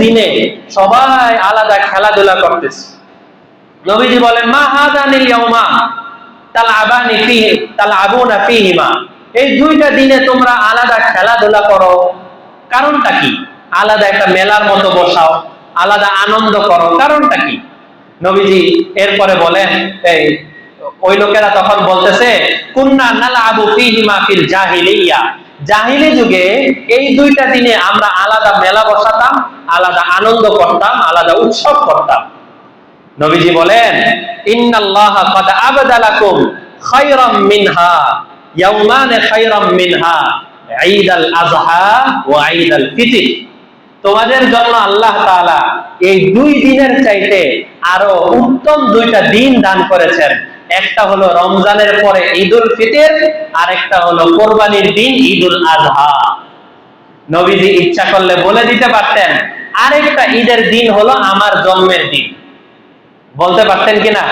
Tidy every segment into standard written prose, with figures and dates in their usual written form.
দিনে সবাই আলাদা খেলাধুলা করতেছে। নবীজি বলেন, মা হাদানিল ইয়াউমা তালআবানি ফিহি তালআবুনা ফিহিমা, এই দুইটা দিনে তোমরা আলাদা খেলাধুলা করো, কারণটা কি? আলাদা একটা মেলার মতো বসাও, আলাদা আনন্দ করো, কারণটা কি? নবীজি এরপরে বলেন, এই ওই লোকেরা তখন বলতেছে, কুন্না নালআবু ফিহিমা ফিল জাহিলিয়া, জাহিলি যুগে এই দুইটা দিনে আমরা আলাদা মেলা বসাতাম, আলাদা আনন্দ করতাম, আলাদা উৎসব করতাম। নবীজি বলেন, ইন্নাল্লাহা ক্বাদ আবদালাকুম খায়রাম মিনহা ইয়াউমান খায়রাম মিনহা ঈদুল আযহা ওয়া ঈদুল ফিতর, তোমাদের জন্য আল্লাহ তাআলা এই দুই দিনের চাইতে আরো উত্তম দুইটা দিন দান করেছেন। একটা হলো রমজানের পরে ঈদুল ফিতর, আর একটা হলো কোরবানির দিন ঈদুল আযহা। নবীজি ইচ্ছা করলে বলে দিতে পারতেন আরেকটা ঈদের দিন হলো আমার জন্মের দিন, বলতে পারতেন কিনা?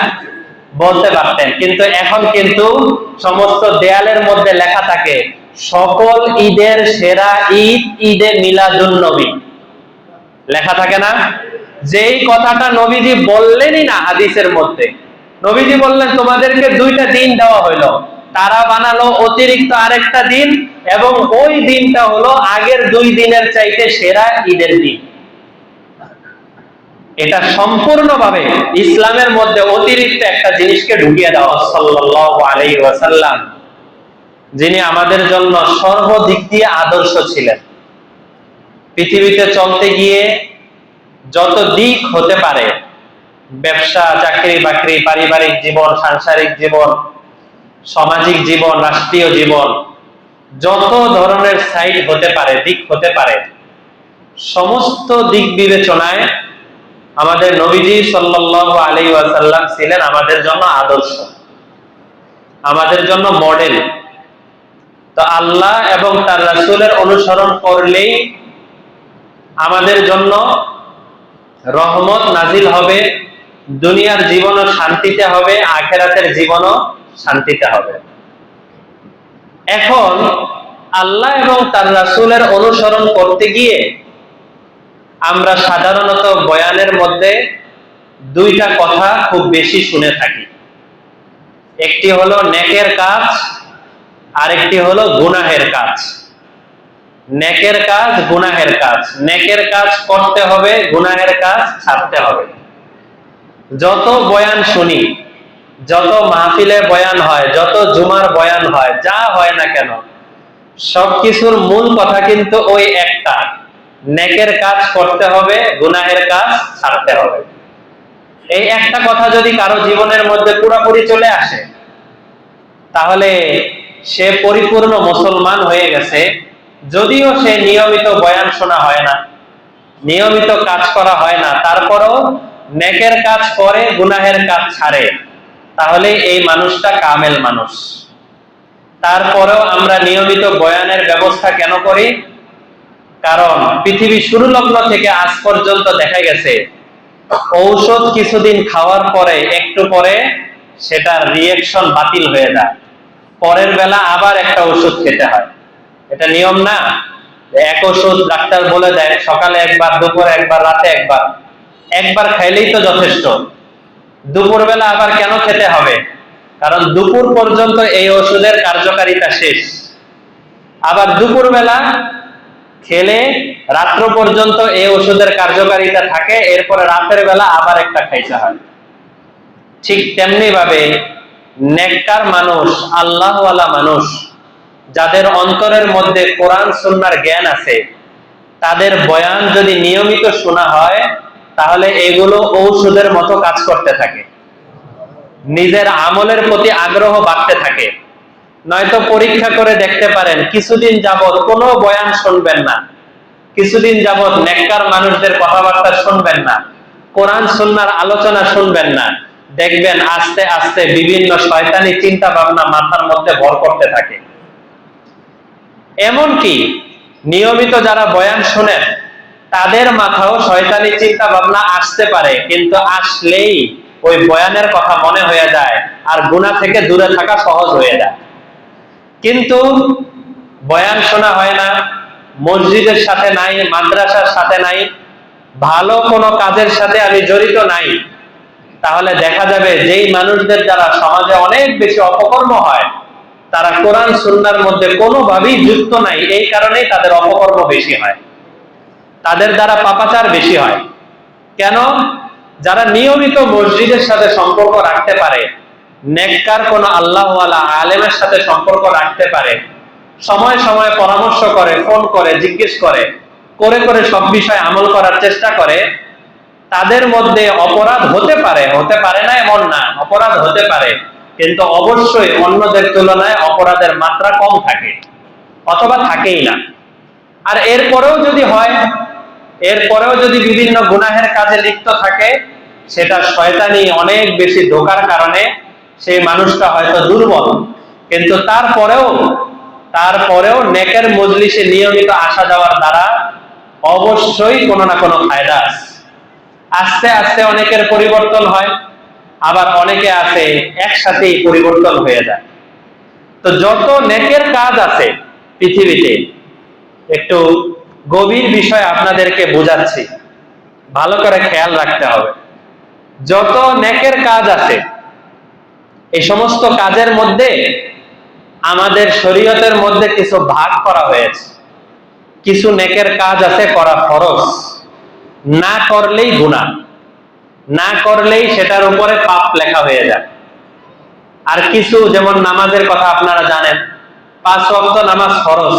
বলতে পারতেন। কিন্তু এখন কিন্তু সমস্ত দেয়ালের মধ্যে লেখা থাকে সকল ঈদের সেরা ঈদ ঈদে মিলাদুন নবী, লেখা থাকে না? যেই কথাটা নবীজি বললেনই না হাদিসের মধ্যে, নবীজি বললেন তোমাদেরকে দুইটা দিন দেওয়া হইলো, তারা বানালো অতিরিক্ত আরেকটা দিন, এবং ওই দিনটা হলো আগের দুই দিনের চাইতে সেরা ঈদের দিন। এটা সম্পূর্ণভাবে ইসলামের মধ্যে অতিরিক্ত একটা জিনিসকে ঢুকিয়ে দেওয়া। সাল্লাল্লাহু আলাইহি ওয়াসাল্লাম, যিনি আমাদের জন্য সর্বদিক দিয়ে আদর্শ ছিলেন, পৃথিবীতে চলতে গিয়ে যত দিক হতে পারে, ব্যবসা, চাকরি বাকরি, পারিবারিক জীবন, সাংসারিক জীবন, সামাজিক জীবন, রাষ্ট্রীয় জীবন, যত ধরনের সাইড হতে পারে, দিক হতে পারে, সমস্ত দিক বিবেচনায় আমাদের নবীজি সাল্লাল্লাহু আলাইহি ওয়াসাল্লাম ছিলেন আমাদের জন্য আদর্শ, আমাদের জন্য মডেল। তো আল্লাহ এবং তার রাসূলের অনুসরণ করলেই আমাদের জন্য রহমত নাজিল হবে, দুনিয়ার জীবনও শান্তিতে হবে, আখিরাতের জীবনও শান্তিতে হবে। এখন আল্লাহ এবং তার রাসূলের অনুসরণ করতে গিয়ে আমরা সাধারণত বয়ানের মধ্যে দুইটা কথা খুব বেশি শুনে থাকি। একটি হলো নেকের কাজ, আরেকটি হলো গুনাহের কাজ। নেকের কাজ, গুনাহের কাজ। নেকের কাজ করতে হবে, গুনাহের কাজ ছাড়তে হবে। যত বয়ান শুনি, যত মাহফিলে বয়ান হয়, যত জুমার বয়ান হয়, যা হয় না কেন, সবকিছুর মূল কথা কিন্তু ওই একটা, নেকের কাজ করতে হবে, গুনাহের কাজ ছাড়তে হবে। এই একটা কথা যদি কারো জীবনের মধ্যে পুরোপুরি চলে আসে, তাহলে সে পরিপূর্ণ মুসলমান হয়ে গেছে। যদিও সে নিয়মিত বয়ান শোনা হয় না, নিয়মিত কাজ করা হয় না, তারপরও নেকের কাজ করে, গুনাহের কাজ ছাড়ে, তাহলে এই মানুষটা কামেল মানুষ। তারপরেও আমরা নিয়মিত বয়ানের ব্যবস্থা কেন করি? কারণ পৃথিবী শুরু লগ্ন থেকে আজ পর্যন্ত দেখা গেছে ঔষধ কিছুদিন খাওয়ার পরে একটু পরে সেটার রিঅ্যাকশন বাতিল হয়ে যায়, পরের বেলা আবার একটা ওষুধ খেতে হয়। এটা নিয়ম না? এক ওষুধ ডাক্তার বলে দেয় সকালে একবার, দুপুরে একবার, রাতে একবার, একবার খাইলেই তো যথেষ্ট। দুপুর বেলা আবার কেন খেতে হবে? কারণ দুপুর পর্যন্ত এই ওষুধের কার্যকারিতা শেষ। আবার দুপুর বেলা খেলে রাত্র পর্যন্ত এই ওষুধের কার্যকারিতা থাকে, এরপরে রাতের বেলা আবার একটা খাইতে হয়। ঠিক তেমনি ভাবে নেককার মানুষ, আল্লাহওয়ালা মানুষ, যাদের অন্তরের মধ্যে কোরআন সুন্নাহর জ্ঞান আছে, তাদের বয়ান যদি নিয়মিত শোনা হয়, তাহলে এগুলো ঔষধের মতো কাজ করতে থাকে, নিজের আমলের প্রতি আগ্রহ বাড়তে থাকে। নয়তো পরীক্ষা করে দেখতে পারেন, কিছুদিন যাবত কোনো বয়ান শুনবেন না, কিছুদিন যাবত নেককার মানুষদের কথাবার্তা শুনবেন না, কোরআন সুন্নাহর আলোচনা শুনবেন না, দেখবেন আস্তে আস্তে বিভিন্ন শয়তানি চিন্তা ভাবনা মাথার মধ্যে ভর করতে থাকে। এমনকি নিয়মিত যারা বয়ান শোনেন, তাদের মাথাও শয়তানি চিন্তা ভাবনা আসতে পারে, কিন্তু আসলেই ওই বয়ানের কথা মনে হয়ে যায়, আর গুনাহ থেকে দূরে থাকা সহজ হয়ে যায়। কিন্তু বয়ান শোনা হয় না, মসজিদের সাথে নাই, মাদ্রাসার সাথে নাই, ভালো কোনো কাজের সাথে আমি জড়িত নাই, তাহলে দেখা যাবে যেই মানুষদের দ্বারা সমাজে অনেক বেশি অপকর্ম হয়, তারা কোরআন সুন্নাহর মধ্যে কোনোভাবেই যুক্ত নাই, এই কারণেই তাদের অপকর্ম বেশি হয়, তাদের দ্বারা পাপাচার বেশি হয়। কেন? যারা নিয়মিত মসজিদের সাথে সম্পর্ক রাখতে পারে, নেককার কোন আল্লাহওয়ালা আলেমের সাথে সম্পর্ক রাখতে পারে, সময় সময় পরামর্শ করে, ফোন করে, জিজ্ঞেস করে, করে করে সব বিষয়ে আমল করার চেষ্টা করে, তাদের মধ্যে অপরাধ হতে পারে, হতে পারে না এমন না, অপরাধ হতে পারে, কিন্তু অবশ্যই অন্যদের তুলনায় অপরাধের মাত্রা কম থাকে অথবা থাকেই না। আর এরপরেও যদি হয়, এরপরেও যদি বিভিন্ন গুনাহের কাজে লিপ্ত থাকে, সেটা শয়তানি অনেক বেশি ধোঁকার কারণে সেই মানুষটা হয়তো দুর্বল, কিন্তু তারপরেও নেকের মজলিসে নিয়মিত আসা যাওয়ার দ্বারা অবশ্যই কোনো না কোনো ফায়দা আছে। আস্তে আস্তে অনেকের পরিবর্তন হয়, আবার অনেকে আছে একসাথেই পরিবর্তন হয়ে যায়। তো যত নেকের কাজ আছে পৃথিবীতে, একটু গভীর বিষয় আপনাদেরকে বোঝাচ্ছি, ভালো করে খেয়াল রাখতে হবে। যত নেকের কাজ আছে, এই সমস্ত কাজের মধ্যে আমাদের শরীয়তের মধ্যে কিছু ভাগ করা হয়েছে। কিছু নেকের কাজ আছে করা ফরজ, না করলেই গুনাহ, না করলেই সেটার উপরে পাপ লেখা হয়ে যায়। আর কিছু, যেমন নামাজের কথা আপনারা জানেন, 5 ওয়াক্ত নামাজ ফরজ,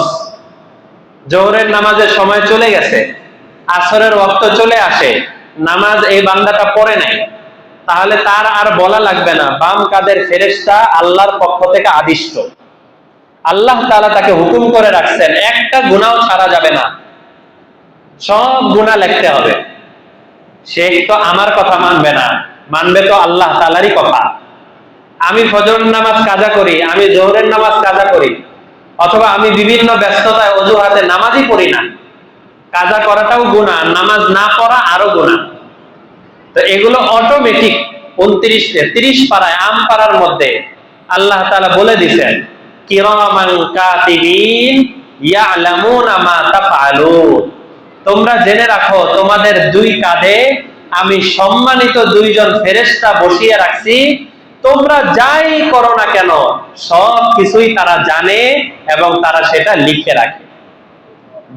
জোহরের নামাজের সময় চলে গেছে, আসরের ওয়াক্ত চলে আসে, নামাজ এই বান্দাটা পড়ে নাই, তাহলে তার আর বলা লাগবে না, বাম কাদের ফেরেশতা আল্লাহর পক্ষ থেকে আদিষ্ট, আল্লাহ তাআলা তাকে হুকুম করে রাখছেন, একটা গুনাহ ছাড়া যাবে না, সব গুনাহ লিখতে হবে। সে তো আমার কথা মানবে না, মানবে তো আল্লাহ তাআলারই কথা। আমি ফজর নামাজ কাজা করি, আমি জোহরের নামাজ কাজা করি, অথবা আমি বিভিন্ন ব্যস্ততায় অজুহাতে নামাজই পড়ি না, কাজা করাটাও গুনাহ, নামাজ না পড়া আরো গুনাহ। তো এগুলো অটোমেটিক 30 পারায় আম পাড়ার মধ্যে আল্লাহ তাআলা বলে দিয়েছেন, কিরামান কাতিবিন ইয়ালামুনা মা তাফআলুন, তোমরা জেনে রাখো তোমাদের দুই কাঁধে আমি সম্মানিত 2 জন ফেরেশতা বসিয়ে রাখছি, তোমরা যাই করো না কেন সব কিছুই তারা জানে এবং তারা সেটা লিখে রাখে।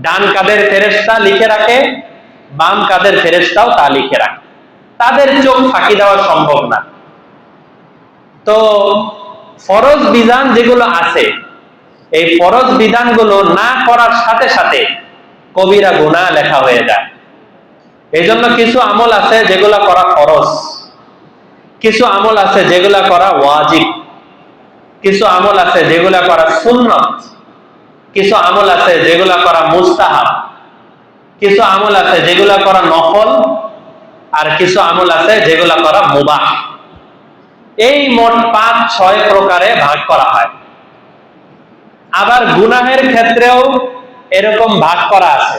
ডান কাঁধের ফেরেশতা লিখে রাখে, বাম কাঁধের ফেরেশতাও তা লিখে রাখে, তাদের চোখ ফাঁকি দেওয়া সম্ভব না। তো ফরজ বিধান যেগুলো আছে, এই ফরজ বিধানগুলো না করার সাথে সাথে কবিরা গুনাহ লেখা হয়ে যায়। এই জন্য কিছু আমল আছে যেগুলো করা ফরজ, কিছু আমল আছে যেগুলো করা ওয়াজিব, কিছু আমল আছে যেগুলো করা সুন্নত, কিছু আমল আছে যেগুলো করা মুস্তাহাব, কিছু আমল আছে যেগুলো করা নফল, আর কিছু আমল আছে যেগুলো করা মুবাহ। এই মোট 5-6 প্রকারে ভাগ করা হয়। আবার গুনাহের ক্ষেত্রেও এরকম ভাগ করা আছে।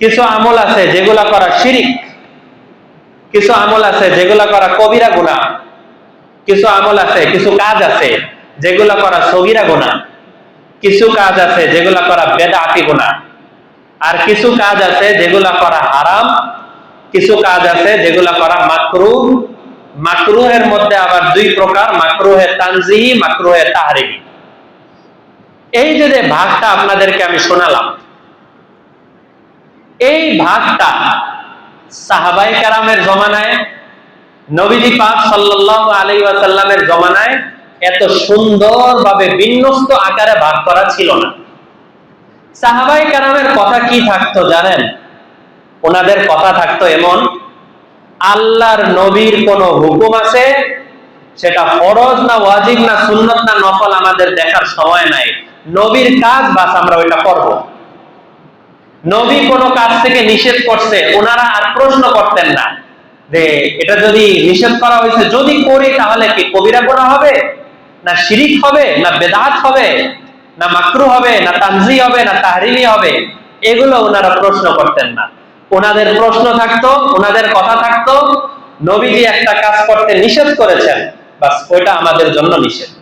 কিছু আমল আছে যেগুলা করা শিরিক, কিছু আমল আছে যেগুলা করা কবিরা গুনাহ, কিছু আমল আছে, কিছু কাজ আছে যেগুলা করা সগীরা গুনাহ, কিছু কাজ আছে যেগুলা করা বেদআতি গুনাহ, আর কিছু কাজ আছে যেগুলা করা হারাম, কিছু কাজ আছে যেগুলা করা মাকরুহ। মাকরুহের মধ্যে আবার 2 প্রকার, মাকরুহে তানজিহি, মাকরুহে তাহরিমি। এই যে ভাগটা আপনাদেরকে আমি শোনালাম, এই ভাগটা সাহাবায়ে কেরামের জমানায়, নবীজি পাক সাল্লাল্লাহু আলাইহি ওয়াসাল্লামের জমানায় এত সুন্দরভাবে বিন্যস্ত আকারে ভাগ করা ছিল না। সাহাবায়ে কেরামের কথা কি থাকতো জানেন? ওনাদের কথা থাকতো এমন, আল্লাহর নবীর কোন হুকুম আছে, সেটা ফরজ না ওয়াজিব না সুন্নত না নফল আমাদের দেখার সময় নাই, নবীর কাজ বাস আমরা ওইটা করব। নবী কোন কাজ থেকে নিষেধ করছে, ওনারা আর প্রশ্ন করতেন না যে এটা যদি নিষেধ করা হয়েছে, যদি করি তাহলে কি কবিরা গুনাহ হবে, না শিরিক হবে, না বেদাত হবে, না মাকরুহ হবে, না তানজিহ হবে, না তাহরিমি হবে, এগুলো ওনারা প্রশ্ন করতেন না। ওনাদের প্রশ্ন থাকতো, ওনাদের কথা থাকতো, নবীজি একটা কাজ করতে নিষেধ করেছেন, বাস ওইটা আমাদের জন্য নিষেধ।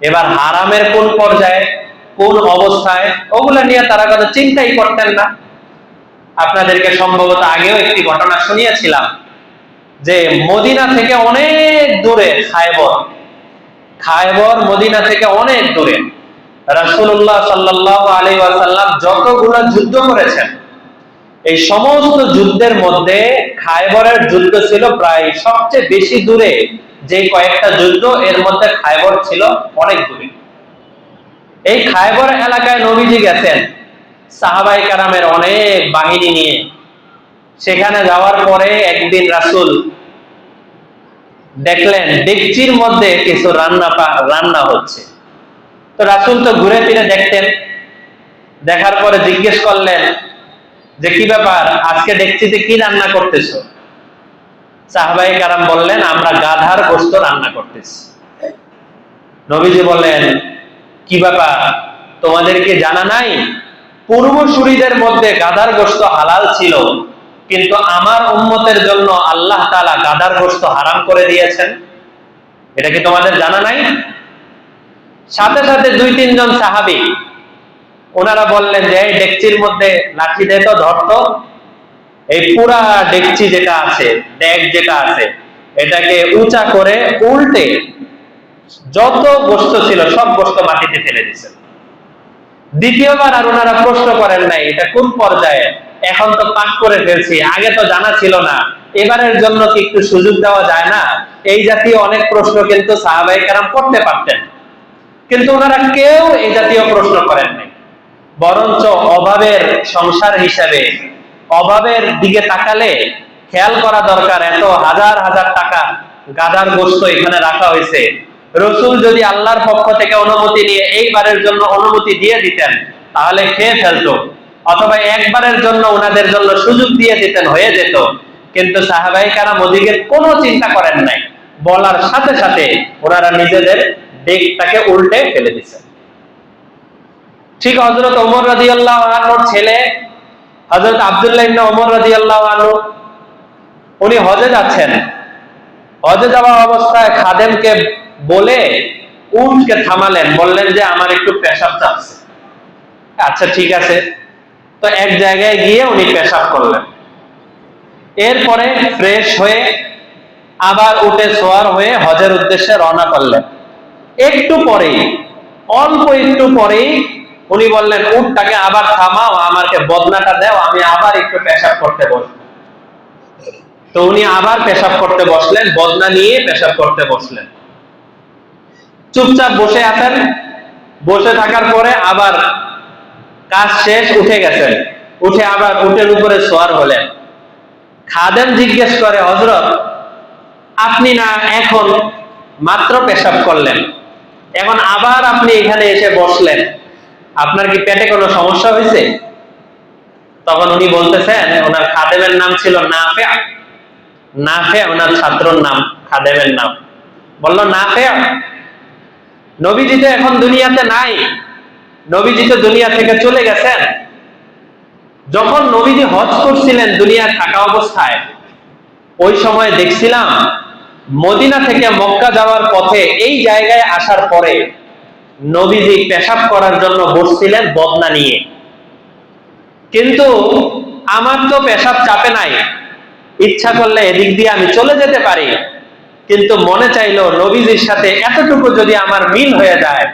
এবার হারামের কোন পর্যায়ে, কোন অবস্থায়, ওগুলা নিয়ে তারা কোনো চিন্তাই করতেন না। আপনাদেরকে সম্ভবত আগেও একটি ঘটনা শুনিয়েছিলাম যে মদিনা থেকে অনেক দূরে খায়বর মদিনা থেকে অনেক দূরে। রাসূলুল্লাহ সাল্লাল্লাহু আলাইহি ওয়াসাল্লাম যতগুলো যুদ্ধ করেছেন, এই সমস্ত যুদ্ধের মধ্যে খায়বরের যুদ্ধ ছিল প্রায় সবচেয়ে বেশি দূরে। যে কয়েকটা যুদ্ধ, এর মধ্যে খায়বর ছিল অনেক দূরে। এই খায়বর এলাকায় নবীজি গেছেন সাহাবায়ে কেরামের অনেক বাহিনী নিয়ে। সেখানে যাওয়ার পরে একদিন রাসূল দেখলেন ডেকচির মধ্যে কিছু রান্না হচ্ছে। তো রাসূল তো ঘুরে ফিরে দেখতেন, দেখার পরে জিজ্ঞেস করলেন যে কি ব্যাপার, আজকে ডেকচিতে কি রান্না করতেছো? সাহাবায়ে কেরাম বললেন, আমরা গাধার গোশত রান্না করতেছি। নবীজি বললেন, কি ব্যাপার, তোমাদের কি জানা নাই পূর্বসূরীদের মধ্যে গাধার গোশত হালাল ছিল, কিন্তু আমার উম্মতের জন্য আল্লাহ তাআলা গাধার গোশত হারাম করে দিয়েছেন? এটা কি তোমাদের জানা নাই? সাথে সাথে 2-3 জন সাহাবী ওনারা বললেন যে এই ডেকচির মধ্যে লাঠি দিয়ে তো ধরতো, এই পুরা ডেকচি যেটা আছে, ডেক যেটা আছে, এটাকে উঁচা করে উল্টে যত গোশত ছিল সব গোশত মাটিতে ফেলে দিয়েছেন। দ্বিতীয়বার আর ওনারা প্রশ্ন করেন নাই এটা কোন পর্যায়ে, এখন তো পাক করে ফেলছি, আগে তো জানা ছিল না, এবারের জন্য কি একটু সুযোগ দেওয়া যায় না? এই জাতীয় অনেক প্রশ্ন কিন্তু সাহাবায়ে কেরাম করতে পারতেন, কিন্তু ওনারা কেউ এই জাতীয় প্রশ্ন করেন নাই। বরঞ্চ অভাবের সংসার হিসাবে অভাবের দিকে তাকালে খেয়াল করা দরকার, এত হাজার হাজার টাকা গাধার গোশত এখানে রাখা হয়েছে। রাসূল যদি আল্লাহর পক্ষ থেকে অনুমতি নিয়ে এইবারের জন্য অনুমতি দিয়ে দিতেন তাহলে খেয়ে ফেলতো, অথবা একবারের জন্য ওনাদের জন্য সুযোগ দিয়ে দিতেন, হয়ে যেত। কিন্তু সাহাবায়ে কেরাম ওদিকে কোনো চিন্তা করেন নাই, বলার সাথে সাথে ওনারা নিজেদের ডেকটাকে উল্টে ফেলে দিয়েছেন। ঠিক হযরত ওমর রাদিয়াল্লাহু আনহুর ছেলে হযরত আব্দুল্লাহ ইবনে ওমর রাদিয়াল্লাহু আনহু, উনি হজে যাচ্ছেন। হজে যাওয়া অবস্থায় খাদেমকে বলে উটকে থামালেন, বললেন যে আমার একটু পেশাব চাচ্ছে। আচ্ছা ঠিক আছে, তো এক জায়গায় গিয়ে উনি পেশাব করলেন। এরপরে ফ্রেশ হয়ে আবার উঠে সোয়ার হয়ে হজের উদ্দেশ্যে রওনা করলেন। একটু পরেই, অল্প একটু পরেই উনি বললেন, উটটাকে আবার থামাও, আমাকে বদনাটা দাও, আমি আবার একটু পেশাব করতে বসবো। তো উনি আবার পেশাব করতে বসলেন, বদনা নিয়ে পেশাব করতে বসলেন। চুপচাপ বসে আছেন, বসে থাকার পরে আবার কাজ শেষ, উঠে গেছেন, উঠে আবার উটের উপরে সোয়ার হলেন। খাদেম জিজ্ঞেস করে, হযরত আপনি না এখন মাত্র পেশাব করলেন, এখন আবার আপনি এখানে এসে বসলেন, আপনার কি পেটে কোনো সমস্যা হয়েছে? তখন উনি বলতেছেন, ওনার খাদেমের নাম ছিল নাফে, ওনার ছাত্রর নাম, খাদেমের নাম। বলল, নাফে, নবীজি তো এখন দুনিয়াতে নাই, নবীজি তো দুনিয়া থেকে চলে গেছেন। যখন নবীজি হজ করছিলেন দুনিয়া থাকা অবস্থায়, ওই সময় দেখছিলাম মদিনা থেকে মক্কা যাওয়ার পথে এই জায়গায় আসার পরে নবীজি পেশাব করার জন্য বসছিলেন বদনা নিয়ে। কিন্তু আমার তো পেশাব চাপে নাই, ইচ্ছা করলে এদিক দিয়ে আমি চলে যেতে পারি, কিন্তু মনে চাইলো নবীজির সাথে এতটুকু যদি আমার মিল হয়ে যায়,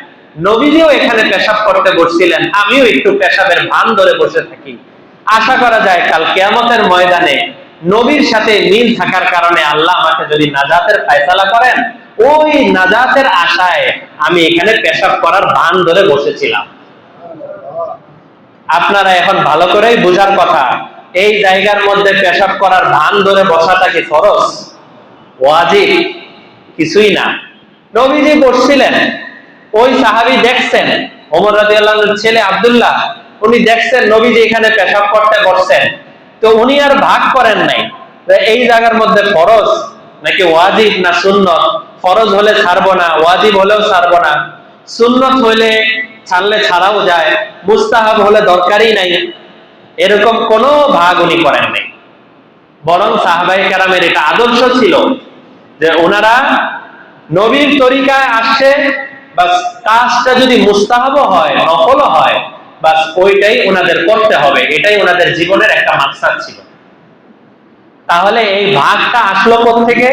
নবীজিও এখানে পেশাব করতে বসছিলেন, আমিও একটু পেশাবের ভান ধরে বসে থাকি। আশা করা যায় কাল কিয়ামতের ময়দানে নবীর সাথে মিল থাকার কারণে আল্লাহ আমাকে যদি নাজাতের ফয়সালা করেন, ওই নাজাতের আশায় আমি এখানে পেশাব করার ভান ধরে বসেছিলাম। আপনারা এখন ভালো করেই বোঝার কথা, এই জায়গার মধ্যে পেশাব করার ভান ধরে বসাটা কি ফরজ, ওয়াজিব? কিছুই না। নবীজি বসছিলেন, ওই সাহাবী দেখছেন, ওমর রাদিয়াল্লাহু আনহুর ছেলে আব্দুল্লাহ, উনি দেখছেন নবীজি এখানে পেশাব করতে বসছেন। তো উনি আর ভাগ করেন নাই এই জায়গার মধ্যে ফরজ নাকি ওয়াজিব না সুন্নত। ফরজ হলে ছাড়বো না, ওয়াজিব হলেও ছাড়বো না, সুন্নত হলে ছাড়লে ছাড়াও যায়, মুস্তাহাব হলে দরকারই নাই, এরকম কোনো ভাগ উনি করেন নাই। বরং সাহাবায়ে কেরামের এটা আদর্শ ছিল যে ওনারা নবীর তরিকায় আসছে, বা কাজটা যদি মুস্তাহাব হয়, নফল হয়, বাস ওইটাই ওনাদের করতে হবে, এটাই ওনাদের জীবনের একটা মাকসাদ ছিল। তাহলে এই ভাগটা আসলো কোত্থেকে?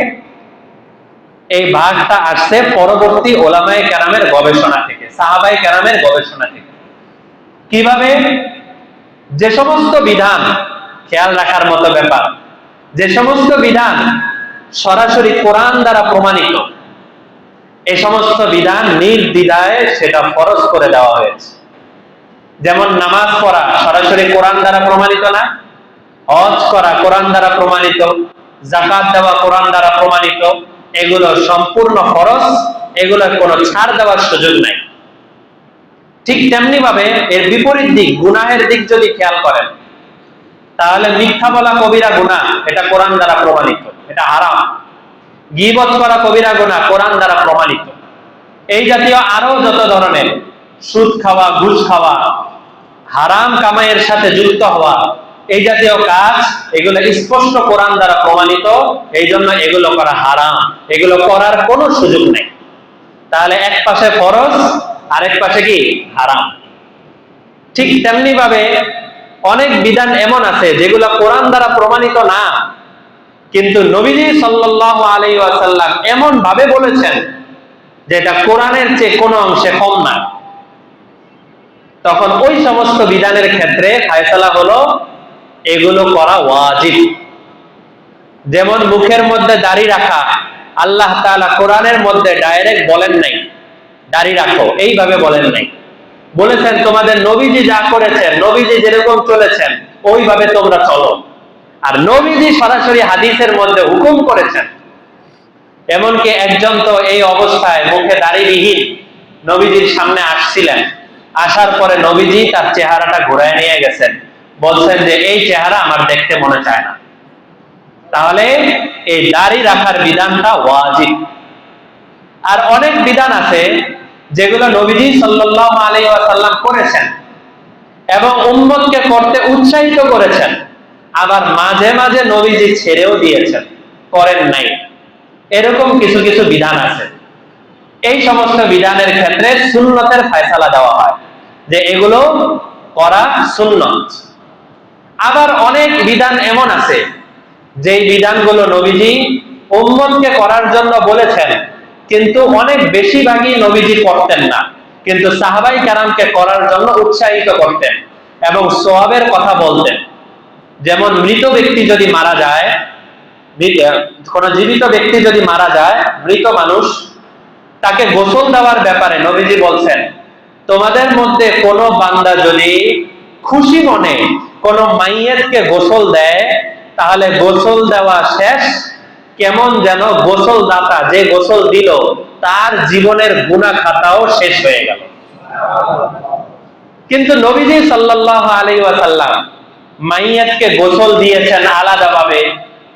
এই ভাগটা আসছে পরবর্তী ওলামায়ে কেরামের গবেষণা থেকে, সাহাবায়ে কেরামের গবেষণা থেকে। কিভাবে? যে সমস্ত বিধান, খেয়াল রাখার মতো ব্যাপার, যে সমস্ত বিধান সরাসরি কোরআন দ্বারা প্রমাণিত, এই সমস্ত বিধান নির্দ্বিধায় সেটা ফরজ করে দেওয়া হয়েছে। যেমন নামাজ পড়া সরাসরি কোরআন দ্বারা প্রমাণিত না? হজ করা কোরআন দ্বারা প্রমাণিত, যাকাত দেওয়া কোরআন দ্বারা প্রমাণিত, এগুলো সম্পূর্ণ ফরজ, এগুলোর কোনো ছাড় দেওয়ার সুযোগ নাই। ঠিক তেমনি ভাবে এর বিপরীত দিক, গুনাহের দিক যদি খেয়াল করেন, তাহলে মিথ্যা বলা কবিরা গুনাহ, এটা কোরআন দ্বারা প্রমাণিত, এটা হারাম। গীবত করা কবিরা গুনাহ, কোরআন দ্বারা প্রমাণিত। এই জাতীয় আরো যত ধরনের সুদ খাওয়া, ঘুষ খাওয়া, হারাম কামাইয়ের সাথে যুক্ত হওয়া, এই জাতীয় কাজ, এগুলো স্পষ্ট কোরআন দ্বারা প্রমাণিত, এই জন্য এগুলো করা হারাম, এগুলো করার কোনো সুযোগ নেই। তাহলে এক পাশে ফরজ, আরেক পাশে কি হারাম। ঠিক তেমনি ভাবে অনেক বিধান এমন আছে যেগুলো কোরআন দ্বারা প্রমাণিত না, কিন্তু নবীজি সাল্লাল্লাহু আলাইহি ওয়াসাল্লাম এমন ভাবে বলেছেন যে এটা কোরআনের চেয়ে কোনো অংশে কম না। তখন ওই সমস্ত বিধানের ক্ষেত্রে ফায়সালা হলো এগুলো করা ওয়াজিব। যেমন মুখের মধ্যে দাড়ি রাখা, আল্লাহ তাআলা কোরআনের মধ্যে ডাইরেক্ট বলেন নাই দাড়ি রাখো, এইভাবে বলেন নাই। বলেছেন তোমাদের নবীজি যা করেছেন, নবীজি যেরকম চলেছেন ওইভাবে তোমরা চলো। আর নবীজি সরাসরি হাদিসের মধ্যে হুকুম করেছেন। এমনকি একজন তো এই অবস্থায় মুখে দাড়িবিহীন নবীজির সামনে আসছিলেন, আসার পরে নবীজি তার চেহারাটা ঘুরায় নিয়ে গেছেন, বলছেন যে এই চেহারা আমার দেখতে মনে চায় না। তাহলে এই দাড়ি রাখার বিধানটা ওয়াজিব। আর অনেক বিধান আছে যেগুলো নবীজি সাল্লাল্লাহু আলাইহি ওয়াসাল্লাম করেছেন এবং উম্মতকে করতে উৎসাহিত করেছেন, আবার মাঝে মাঝে নবীজি ছেড়েও দিয়েছেন, করেন নাই। এরকম কিছু কিছু বিধান আছে। এই সমস্ত বিধানের ক্ষেত্রে সুন্নতের ফয়সালা দেওয়া হয় যে এগুলো করা সুন্নত। আবার অনেক বিধান এমন আছে যেই বিধানগুলো নবীজি উম্মতকে করার জন্য বলেছেন, কিন্তু অনেক বেশিরভাগই নবীজি করতেন না, কিন্তু সাহাবায়ে কেরামকে করার জন্য উৎসাহিত করতেন এবং সওয়াবের কথা বলতেন। যেমন মৃত ব্যক্তি যদি মারা যায়, কোন জীবিত ব্যক্তি যদি মারা যায়, মৃত মানুষ, তাকে গোসল দেওয়ার ব্যাপারে নবীজি বলছেন, তোমাদের মধ্যে কোনো বান্দা যদি খুশি মনে কোনো মাইয়েতকে গোসল দেয়, তাহলে গোসল দেওয়া শেষ, কেমন যেন গোসল দাতা যে গোসল দিল তার জীবনের গুনাহ খাতাও শেষ হয়ে গেল। কিন্তু নবীজি সাল্লাল্লাহু আলাইহি ওয়াসাল্লাম মাইয়াতকে গোসল দিয়েছেন আলাদাভাবে,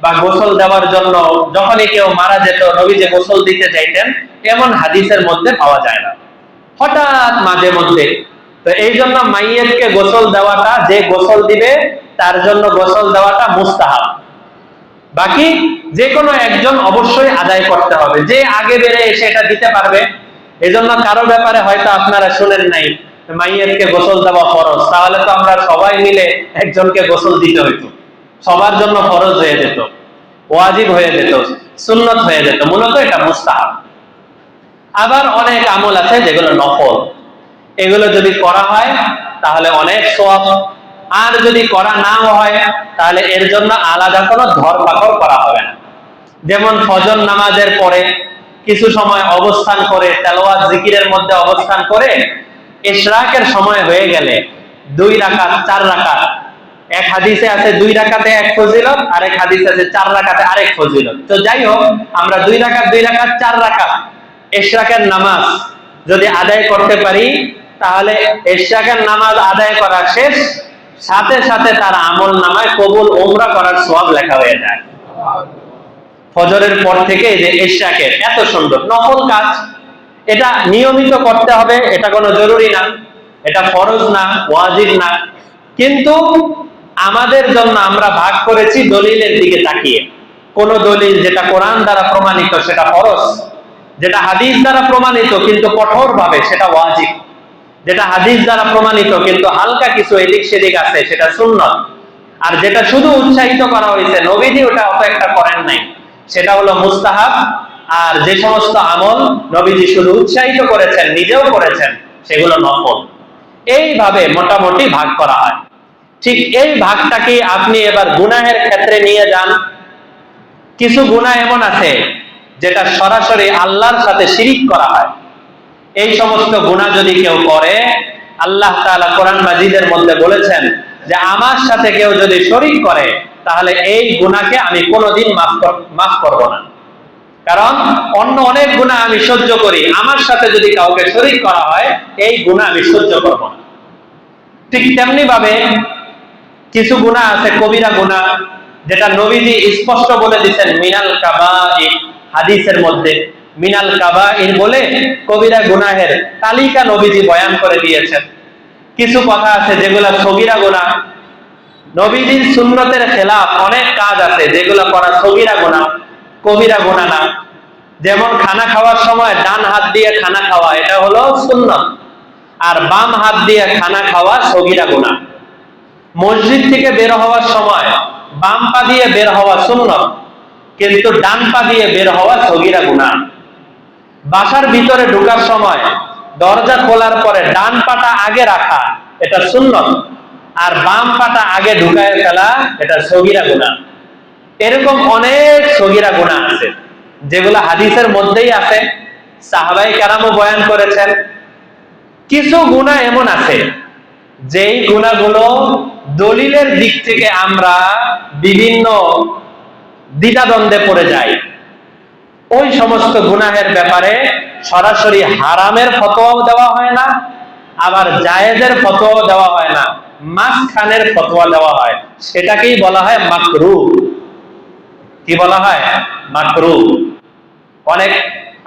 বা গোসল দেওয়ার জন্য যখনই কেউ মারা যেত নবীজি গোসল দিতে চাইতেন, এমন হাদিসের মধ্যে পাওয়া যায় না, হঠাৎ মাঝে মধ্যে। তো এই জন্য মাইয়াতকে গোসল দেওয়াটা, যে গোসল দিবে তার জন্য গোসল দেওয়াটা মুস্তাহাব। বাকি যে কোনো একজন অবশ্যই আদায় করতে হবে, যে আগে বেড়ে এসে এটা দিতে পারবে। এজন্য কারো ব্যাপারে হয়তো আপনারা শুনেন নাই মাইয়াতকে গোসল দেওয়া ফরজ, তাহলে তো আমরা সবাই মিলে একজনকে গোসল দিতে হইতো, সবার জন্য ফরজ হয়ে যেত, ওয়াজিব হয়ে যেত, সুন্নত হয়ে যেত। মূলত এটা মুস্তাহাব। আবার অনেক আমল আছে যেগুলো নফল, এগুলো যদি করা হয় তাহলে অনেক সওয়াব। আর যদি করা না হয় তাহলে এর জন্য আলাদা কোনো ধরপাকড় করা হবে না। যেমন ফজর নামাজের পরে কিছু সময় অবস্থান করে তেলাওয়াত জিকিরের মধ্যে অবস্থান করে ইশরাকের সময় হয়ে গেলে 2 রাকাত 4 রাকাত, এক হাদিসে আছে 2 রাকাতে এক ফজিলত, আরেক হাদিসে আছে 4 রাকাতে আরেক ফজিলত। তো যাই হোক, আমরা 2 রাকাত 4 রাকাত ইশরাকের নামাজ যদি আদায় করতে পারি, তাহলে ইশরাকের নামাজ আদায় করা শেষ, সাথে সাথে তার আমল নামায় কবুল উমরা করার সওয়াব লেখা হয়ে যায়। ফজরের পর থেকে যে ইশরাকের এত সুন্দর নফল কাজ, এটা নিয়মিত করতে হবে, এটা কোনো জরুরি না, এটা ফরজ না, ওয়াজিব না। কিন্তু আমাদের জন্য আমরা ভাগ করেছি দলিলের দিকে তাকিয়ে। কোন দলিল যেটা কোরআন দ্বারা প্রমাণিত সেটা ফরজ, যেটা হাদিস দ্বারা প্রমাণিত কিন্তু কঠোর ভাবে সেটা ওয়াজিব। যেটা হাদিস দ্বারা প্রমাণিত কিন্তু হালকা কিছু এদিক সেদিক আছে, সেটা সুন্নাত। আর যেটা শুধু উৎসাহিত করা হয়েছে, নবীজি ওটা অত একটা করেন নাই, সেটা হলো মুস্তাহাব। আর যে সমস্ত আমল নবীজি শুধু উৎসাহিত করেছেন, নিজেও করেছেন, সেগুলো নফল। এইভাবে মোটামুটি ভাগ করা হয়। ঠিক এই ভাগটাকে আপনি এবার গুনাহের ক্ষেত্রে নিয়ে যান। কিছু গুনাহ এমন আছে যেটা সরাসরি আল্লাহর সাথে শিরিক করা হয়। এই সমস্ত গুনাহ যদি কেউ করে, আল্লাহ তাআলা কোরআন মাজিদের মধ্যে বলেছেন যে আমার সাথে কেউ যদি শরীক করে তাহলে এই গুনাহকে আমি কোনোদিন মাফ করব না। কারণ অন্য অনেক গুনাহ আমি সহ্য করি, আমার সাথে যদি কাউকে শরীক করা হয় এই গুনাহ আমি সহ্য করব না। ঠিক তেমনি ভাবে কিছু গুনাহ আছে কবিরা গুনাহ, যেটা নবীজি স্পষ্ট বলে দিয়েছেন মিনাল কাবাইর, হাদিসের মধ্যে মিনাল কাবাইর বলে কবিরা গুনাহের তালিকা নবীজি বয়ান করে দিয়েছেন। কিছু কথা আছে যেগুলো সগীরা গুনাহ, নবীজির সুন্নতের খেলাফ অনেক কাজ আছে যেগুলো করা সগীরা গুনাহ, কবিরা গুনাহ না। যেমন খানা খাওয়ার সময় ডান হাত দিয়ে খানা খাওয়া, এটা হলো সুন্নাত, আর বাম হাত দিয়ে খানা খাওয়া সগীরা গুনাহ। মসজিদ থেকে বের হওয়ার সময় বাম পা দিয়ে বের হওয়া সুন্নাত, কিন্তু ডান পা দিয়ে বের হওয়া সগীরা গুনাহ। বাসার ভিতরে ঢোকার সময় দরজা খোলার পরে ডান পাটা আগে রাখা, এটা সুন্নাত, আর বাম পাটা আগে ঢুকায় ফেলা, এটা সগীরা গুনাহ। এরকম অনেক সগীরা গুনাহ আছে যেগুলো হাদিসের মধ্যেই আছে, সাহাবায়ে কেরামও বয়ান করেছেন। কিছু গুনাহ এমন আছে যেই গুনাহগুলো দলিলের দিক থেকে আমরা বিভিন্ন দ্বিধাদ্বন্দ্বে পড়ে যাই। ওই সমস্ত গুনাহের ব্যাপারে সরাসরি হারামের ফতোয়াও দেওয়া হয় না, আবার জায়েজের ফতোয়াও দেওয়া হয় না, মাঝখানের ফতোয়া দেওয়া হয়, সেটাকেই বলা হয় মাকরুহ। কি বলা হয়? মাকরুহ। অনেক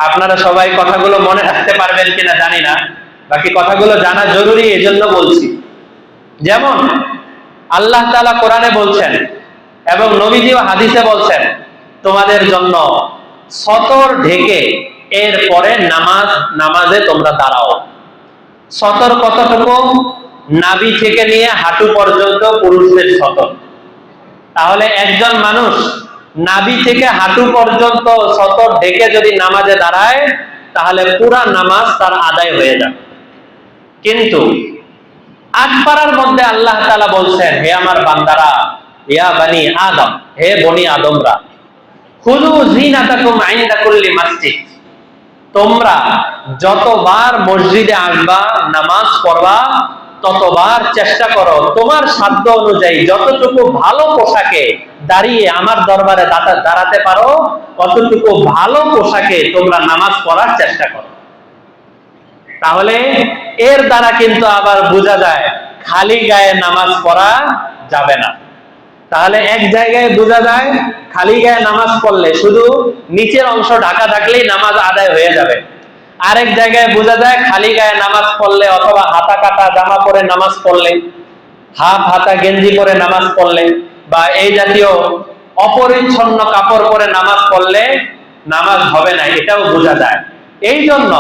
আপনারা সবাই কথাগুলো মনে রাখতে পারবেন কিনা জানি না, বাকি কথাগুলো জানা জরুরি, এজন্য বলছি। যেমন আল্লাহ তাআলা কোরআনে বলছেন এবং নবীজিও হাদিসে বলছেন, তোমাদের জন্য সতর ঢেকে এরপরে নামাজে তোমরা দাঁড়াও। সতর কতটুকু? নাভি থেকে নিয়ে হাঁটু পর্যন্ত পুরুষদের সতর। তাহলে একজন মানুষ নাভি থেকে হাঁটু পর্যন্ত সতর ঢেকে যদি নামাজে দাঁড়ায় তাহলে পুরা নামাজ তার আদায় হয়ে যাবে। কিন্তু আটপাড়ার মধ্যে আল্লাহ তাআলা বলছেন, হে আমার বান্দারা, ইয়া বানি আদম, হে বনি আদমরা, খুযু যিনাতাকুম ইনদা কুল্লি মাসজিদ, তোমরা যতবার মসজিদে আসবা, নামাজ পড়বা, ততবার চেষ্টা করো তোমার সাধ্য অনুযায়ী যতটুকু ভালো পোশাকে দাঁড়িয়ে আমার দরবারে দাঁড়াতে পারো ততটুকু ভালো পোশাকে তোমরা নামাজ পড়ার চেষ্টা করো। তাহলে এর দ্বারা কিন্তু আবার বোঝা যায় খালি গায়ে নামাজ পড়া যাবে না। তাহলে এক জায়গায় বোঝা যায় খালি গায়ে নামাজ পড়লে শুধু নিচের অংশ ঢাকা থাকলেই নামাজ আদায় হয়ে যাবে। আরেক জায়গায় বোঝা যায় খালি গায়ে নামাজ পড়লে অথবা হাতা কাটা জামা পরে নামাজ পড়লে, হাফ হাতা গেঞ্জি পরে নামাজ পড়লে, বা এই জাতীয় অপরিচ্ছন্ন কাপড় পরে নামাজ পড়লে নামাজ হবে না, এটাও বোঝা যায়। এই জন্য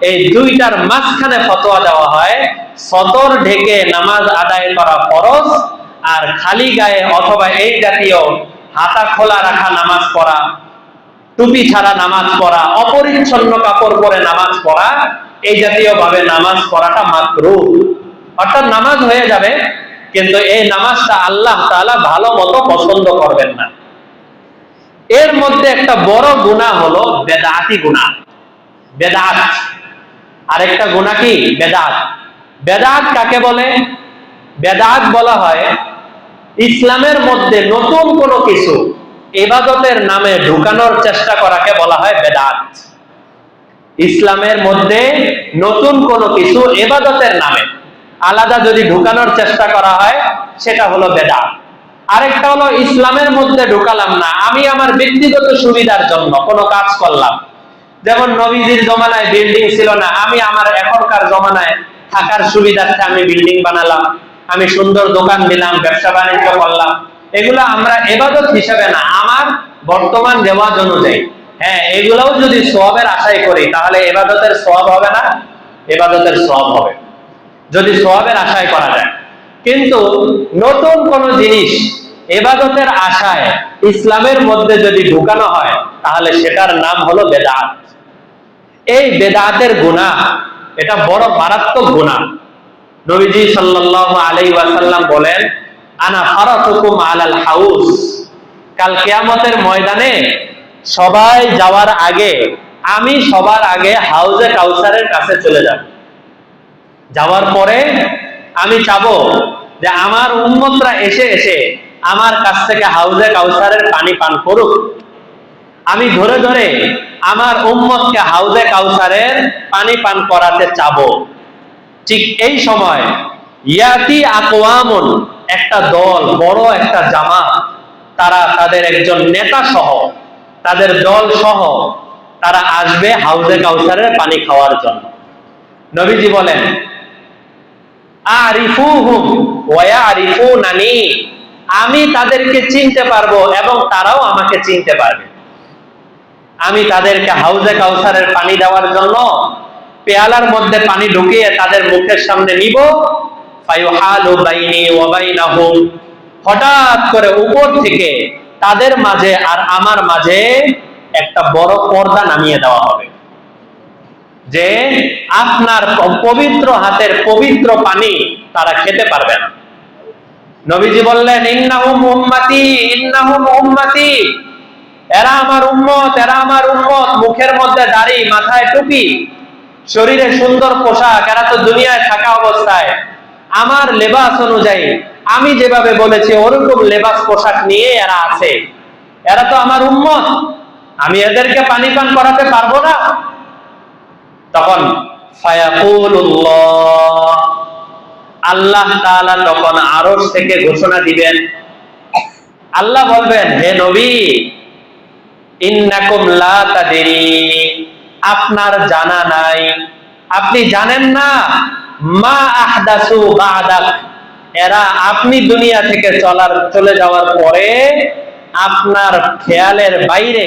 এই দুইটার মাঝখানে ফতোয়া দেওয়া হয়, সতর ঢেকে নামাজ আদায় করা ফরজ, আর খালি গায়ে অথবা এই জাতীয় হাতা খোলা রাখা নামাজ পড়া, টুপি ছাড়া নামাজ পড়া, অপরিচ্ছন্ন কাপড় পরে নামাজ পড়া, এই জাতীয় ভাবে নামাজ পড়াটা মাকরুহ। অর্থাৎ নামাজ হয়ে যাবে কিন্তু এই নামাজটা আল্লাহ তাআলা ভালো মতো পছন্দ করবেন না। এর মধ্যে একটা বড় গুনাহ হলো বেদাতি গুনাহ। বেদাত, আরেকটা গুনাহ কি? বেদাত। বেদাত কাকে বলে? বেদাত বলা হয় ইসলামের মধ্যে নতুন কোনো কিছু ইবাদতের নামে ঢুকানোর চেষ্টা করাকে বলা হয় বেদাত। ইসলামের মধ্যে নতুন কোনো কিছু ইবাদতের নামে আলাদা যদি ঢুকানোর চেষ্টা করা হয় সেটা হলো বেদাত। আরেকটা হলো ইসলামের মধ্যে ঢুকালাম না, আমি আমার ব্যক্তিগত সুবিধার জন্য কোনো কাজ করলাম। যেমন নবীজির জমানায় বিল্ডিং ছিল না, আমি আমার এখনকার জমানায় থাকার সুবিধার্থে আমি বিল্ডিং বানালাম, আমি সুন্দর দোকান দিলাম, ব্যবসা বাণিজ্য করলাম। এগুলো আমরা ইবাদত হিসেবে না, আমার বর্তমান রেওয়াজ অনুযায়ী। হ্যাঁ, এগুলোও যদি সওয়াবের আশাই করি তাহলে ইবাদতের সওয়াব হবে না? ইবাদতের সওয়াব হবে। যদি সওয়াবের আশায় করা যায়। কিন্তু নতুন কোন জিনিস ইবাদতের আশায় ইসলামের মধ্যে যদি ঢুকানো হয় তাহলে সেটার নাম হলো বেদাত। এই বেদাতের গুনাহ এটা বড় মারাত্মক গুনাহ। নবীজি সাল্লাল্লাহু আলাইহি ওয়াসাল্লাম বলেন, আনা ফারাতুকুম আলাল হাউস, কাল কিয়ামতের ময়দানে সবাই যাওয়ার আগে আমি সবার আগে হাউজে কাউসারের কাছে চলে যাব। যাওয়ার পরে আমি চাবো যে আমার উম্মতরা এসে এসে আমার কাছ থেকে হাউজে কাউসারের পানি পান করুক। আমি ধরে ধরে আমার উম্মতকে হাউজে কাউসারের পানি পান করাতে চাবো। ঠিক এই সময় ইয়াতি আকওয়ামুন, একটা দল, বড় একটা জামাত, তারা তাদের একজন নেতা সহ, তাদের দল সহ তারা আসবে হাউজে কাউসারের পানি খাওয়ার জন্য। নবীজি বলেন, আরিফুহুম ওয়া ইয়ারিফুনানি, আমি তাদেরকে চিনতে পারবো এবং তারাও আমাকে চিনতে পারবে। আমি তাদেরকে হাউজে কাউসারের পানি দেওয়ার জন্য পেয়ালার মধ্যে পানি ঢুকিয়ে তাদের মুখের সামনে নিব। ফায়ুহালু বাইনি ওয়া বাইনাহুম, হঠাৎ করে উপর থেকে তাদের মাঝে আর আমার মাঝে একটা বড় পর্দা নামিয়ে দেওয়া হবে, যে আপনার পবিত্র হাতের পবিত্র পানি তারা খেতে পারবে না। নবীজি বললেন, ইন্নাহুম উম্মতি, ইন্নাহুম উম্মতি, এরা আমার উম্মত, এরা আমার উম্মত। মুখের মধ্যে দাড়ি, মাথায় টুপি, শরীরে সুন্দর পোশাক, এরা তো দুনিয়ায় থাকা অবস্থায় আমার লেবাস অনুযায়ী আমি যেভাবে বলেছি ওরকম লেবাস পোশাক নিয়ে এরা আছে। এরা তো আমার উম্মত, আমি এদেরকে পানি পান করাতে পারবো না। তখন ফায়াকুলুল্লাহ, আল্লাহ তাআলা তখন আরশ থেকে ঘোষণা দিবেন। আল্লাহ বলবেন, হে নবী, ইন্নাকুম লা তাদরি, আপনার জানা নাই, আপনি জানেন না, মা আহদাসু বাদাক, এরা আপনি দুনিয়া থেকে চলে যাওয়ার পরে আপনার খেয়ালের বাইরে,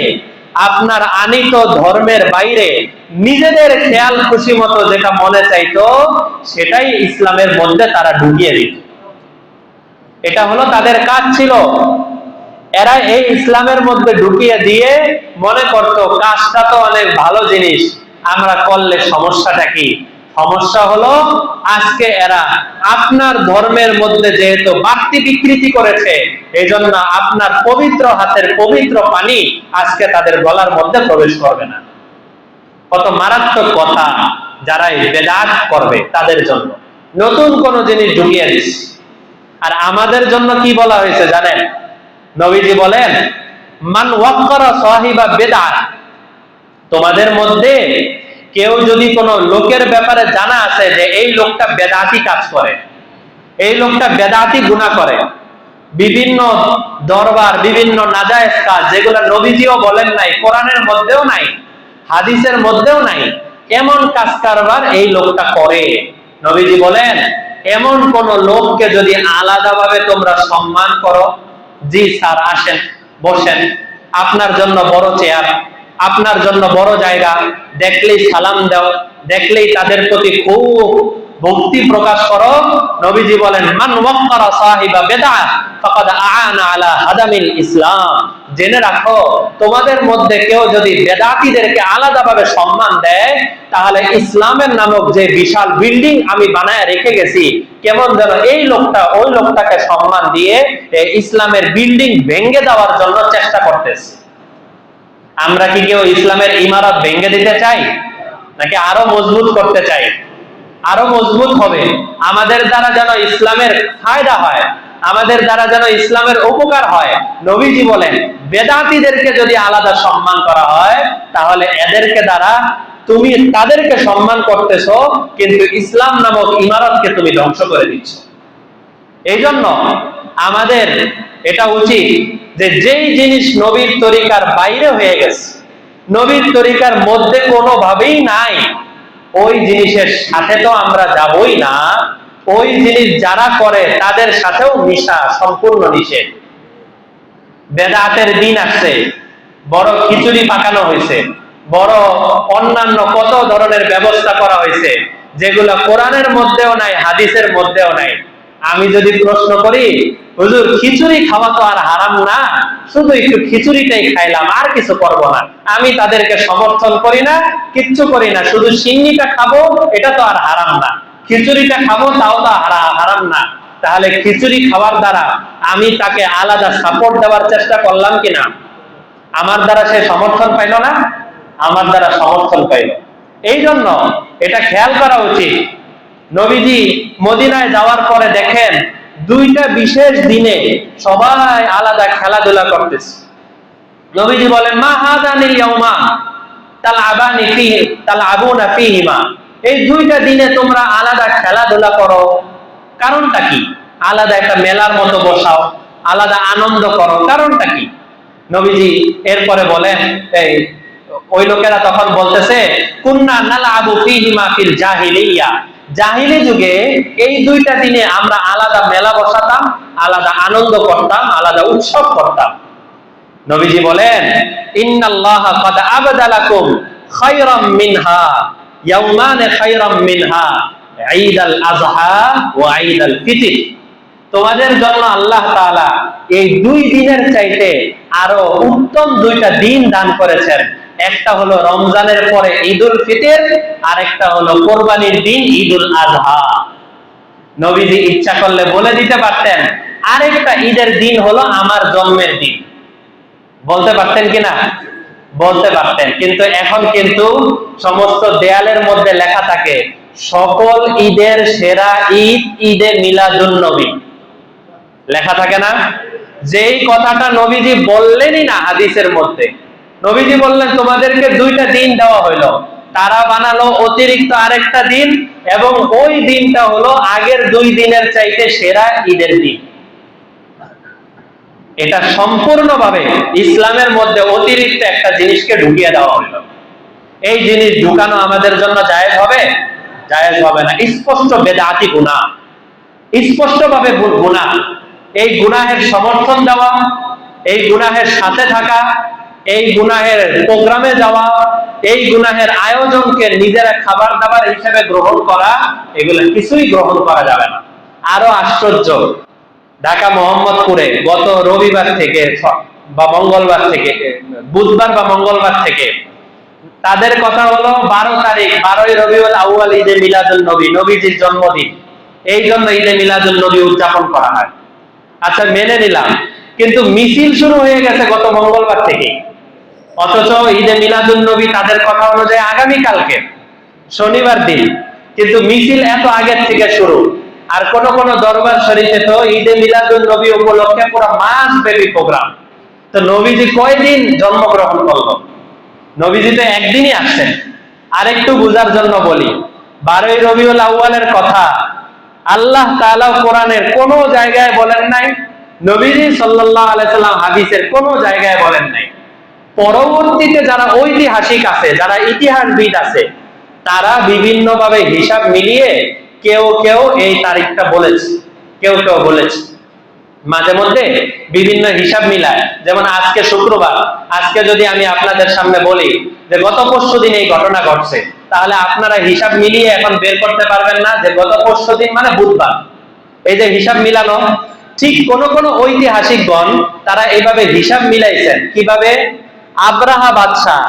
আপনার আনিত ধর্মের বাইরে নিজেদের খেয়াল খুশি মতো যেটা মনে চাইতো সেটাই ইসলামের মধ্যে তারা ঢুকিয়ে দিত। এটা হলো তাদের কাজ ছিল। এরা এই ইসলামের মধ্যে ঢুকিয়ে দিয়ে মনে করতো কাজটা তো অনেক ভালো জিনিস, আমরা করলে সমস্যাটা কি? সমস্যা হলো আজকে এরা আপনার ধর্মের মধ্যে যেহেতু বাড়তি বিকৃতি করেছে, এই জন্য আপনার পবিত্র হাতের পবিত্র পানি আজকে তাদের গলার মধ্যে প্রবেশ করবে না। কত মারাত্মক কথা যারা বেদাত করবে তাদের জন্য নতুন কোন জিনিস ঢুকিয়ে দিস। আর আমাদের জন্য কি বলা হয়েছে জানেন? নবীজি বলেন, মান ওয়াক্কারা সাহিবা বিদআহ, তোমাদের মধ্যে কেউ যদি কোনো লোকের ব্যাপারে জানা আছে যে এই লোকটা বেদাতি কাজ করে, এই লোকটা বেদাতি গুনাহ করে, বিভিন্ন দরবার, বিভিন্ন নাজায়েজ কাজ যেগুলো নবীজিও বলেন নাই, কোরআনের মধ্যেও নাই, হাদিসের মধ্যেও নাই, এমন কাজ কারবার এই লোকটা করে, নবীজি বলেন এমন কোন লোককে যদি আলাদাভাবে তোমরা সম্মান করো, জি স্যার আসেন, বসেন, আপনার জন্য বড় চেয়ার, আপনার জন্য বড় জায়গা, দেখলেই সালাম দাও, দেখলেই তাদের প্রতি খুব ভক্তি প্রকাশ করো, নবীজি বলেন মান ওয়াক্কারা সাহিবা বিদআহ ফাকাদ আ'আনা আলা হাদামিল ইসলাম, জেনে রাখো তোমাদের মধ্যে কেউ যদি বেদাতীদেরকে আলাদাভাবে সম্মান দেয় তাহলে ইসলামের নামক যে বিশাল বিল্ডিং আমি বানায় রেখে গেছি, কেমন যেন এই লোকটা ওই লোকটাকে সম্মান দিয়ে ইসলামের বিল্ডিং ভেঙে দেওয়ার জন্য চেষ্টা করতেছে। আমরা কি কেউ ইসলামের ইমারত ভেঙে দিতে চাই নাকি আরো মজবুত করতে চাই? আরো মজবুত হবে, আমাদের দ্বারা যেন ইসলামের ফায়দা হয়, আমাদের দ্বারা যেন ইসলামের উপকার হয়। নবীজি বলেন বেদাতীদেরকে যদি আলাদা সম্মান করা হয় তাহলে এদেরকে দ্বারা তুমি তাদেরকে সম্মান করতেছো কিন্তু ইসলাম নামক ইমারতকে তুমি ধ্বংস করে দিচ্ছ। এই জন্য আমাদের এটা উচিত যে যেই জিনিস নবীর তরিকার বাইরে হয়ে গেছে, নবীর তরিকার মধ্যে কোনোভাবেই নাই, ওই জিনিসের সাথে তো আমরা যাবই না। ওই জিনিস যারা করে তাদের সাথেও মিশা সম্পূর্ণ নিষেধ। বেদাতের দিন আসছে, বড় খিচুড়ি পাকানো হয়েছে, বড় অন্যান্য কত ধরনের ব্যবস্থা করা হয়েছে যেগুলো কোরআনের মধ্যেও নাই, হাদিসের মধ্যেও নাই। আমি যদি প্রশ্ন করি, হুজুর খিচুড়ি খাওয়া তো আর হারাম না, শুধু একটু খিচুড়িটাই খাইলাম, আর কিছু করব না, আমি তাদেরকে সমর্থন করি না, কিচ্ছু করি না, শুধু সিন্নিটা খাবো, এটা তো আর হারাম না, খিচুড়িটা খাবো তাও তো হারাম না। তাহলে খিচুড়ি খাওয়ার দ্বারা আমি তাকে আলাদা সাপোর্ট দেওয়ার চেষ্টা করলাম কিনা? আমার দ্বারা সে সমর্থন পাইল না, আমার দ্বারা সমর্থন পাইল। এই জন্য এটা খেয়াল করা উচিত। নবীজি মদিনায় যাওয়ার পরে দেখেন দুইটা বিশেষ দিনে সবাই আলাদা খেলাধুলা করতেছে। নবীজি বলেন, মা হাদানিল ইয়াউমা তালআবানি ফিহি তালআবুনা ফিহিমা, এই দুইটা দিনে তোমরা আলাদা খেলাধুলা করো, কারণটা কি? আলাদা একটা মেলার মতো বসাও, আলাদা আনন্দ করো, কারণটা কি? নবীজি এরপরে বলেন, এই ওই লোকেরা তখন বলতেছে, কুন্না নালআবু ফিহিমা ফিল জাহিলিয়া, জাহিলি যুগে এই দুইটা দিনে আমরা আলাদা মেলা বসাতাম, আলাদা আনন্দ করতাম, আলাদা উৎসব করতাম। নবীজি বলেন, ইন্নাল্লাহা ক্বাদ আবদালাকুম খায়রাম মিনহা ইয়াউমান খায়রাম মিনহা ঈদুল আযহা ওয়া ঈদুল ফিতর, তোমাদের জন্য আল্লাহ তাআলা এই দুই দিনের চাইতে আরো উত্তম দুইটা দিন দান করেছেন। একটা হলো রমজানের পরে ঈদুল ফিতর, আর একটা হলো কোরবানির দিন ঈদুল আযহা। নবীজি ইচ্ছা করলে বলে দিতে পারতেন আরেকটা ঈদের দিন হলো আমার জন্মের দিন, বলতে পারতেন কিনা? বলতে পারতেন। কিন্তু এখন কিন্তু সমস্ত দেয়ালের মধ্যে লেখা থাকে সকল ঈদের সেরা ঈদ ঈদে মিলাদুন নবী, লেখা থাকে না? যেই কথাটা নবীজি বললেনই না হাদিসের মধ্যে, নবীজি বললেন তোমাদেরকে দুইটা দিন দেওয়া হইলো, তারা বানালো অতিরিক্ত আরেকটা দিন, এবং ওই দিনটা হলো আগের দুই দিনের চাইতে সেরা ঈদের দিন। এটা সম্পূর্ণভাবে ইসলামের মধ্যে অতিরিক্ত একটা জিনিসকে ঢুকিয়ে দেওয়া হলো। এই জিনিস ঢুকানো আমাদের জন্য জায়েজ হবে? জায়েজ হবে না। স্পষ্ট বেদাতি গুনাহ, স্পষ্টভাবে গুনাহ। এই গুনাহের সমর্থন দেওয়া, এই গুনাহের সাথে থাকা, এই গুনাহের প্রোগ্রামে যাওয়া, এই গুনাহের আয়োজনকে নিজেরা খাবার দাবার হিসেবে গ্রহণ করা, এগুলো কিছুই গ্রহণ করা যাবে না। আরো আশ্চর্য, ঢাকা মোহাম্মদপুরে গত রবিবার থেকে বা মঙ্গলবার থেকে, বুধবার বা মঙ্গলবার থেকে তাদের কথা হলো 12 তারিখ 12ই রবিউল আউয়াল ঈদে মিলাদুন নবী, নবীজির জন্মদিন, এই জন্য ঈদে মিলাদুন নবী উদযাপন করা হয়। আচ্ছা মেনে নিলাম, কিন্তু মিছিল শুরু হয়ে গেছে গত মঙ্গলবার থেকে, অথচ ঈদে মিলাদুন নবী তাদের কথা অনুযায়ী আগামী কালকে শনিবার দিন, কিন্তু মিছিল এত আগের থেকে শুরু। আর কোন কোন দরবার শরীফে তো ঈদে মিলাদুন নবী উপলক্ষে পুরো মাস ব্যাপী প্রোগ্রাম। তো নবীজি কয়দিন জন্মগ্রহণ করলো? নবীজি তো একদিনই আসছেন। আরেকটু বুঝার জন্য বলি, 12ই রবিউল আউয়ালের কথা আল্লাহ তাআলা কোরআনের কোন জায়গায় বলেন নাই, নবীজি সাল্লাল্লাহু আলাইহি সাল্লাম হাদিসের কোন জায়গায় বলেন নাই। পরবর্তীতে যারা ঐতিহাসিক আছে, যারা ইতিহাসবিদ আছে, তারা বিভিন্ন ভাবে হিসাব মিলিয়ে কেউ কেউ এই তারিখটা বলেছে, কেউ কেউ বলেছে। মাঝে মধ্যে বিভিন্ন হিসাব মিলায়, যেমন আজকে শুক্রবার, আজকে যদি আমি আপনাদের সামনে বলি যে গত পরশু দিন এই ঘটনা ঘটছে, তাহলে আপনারা হিসাব মিলিয়ে এখন বের করতে পারবেন না যে গত পরশু দিন মানে বুধবার। এই যে হিসাব মিলানো, ঠিক কোন কোন ঐতিহাসিকগণ তারা এইভাবে হিসাব মিলাইছেন। কিভাবে? আব্রাহা বাদশাহ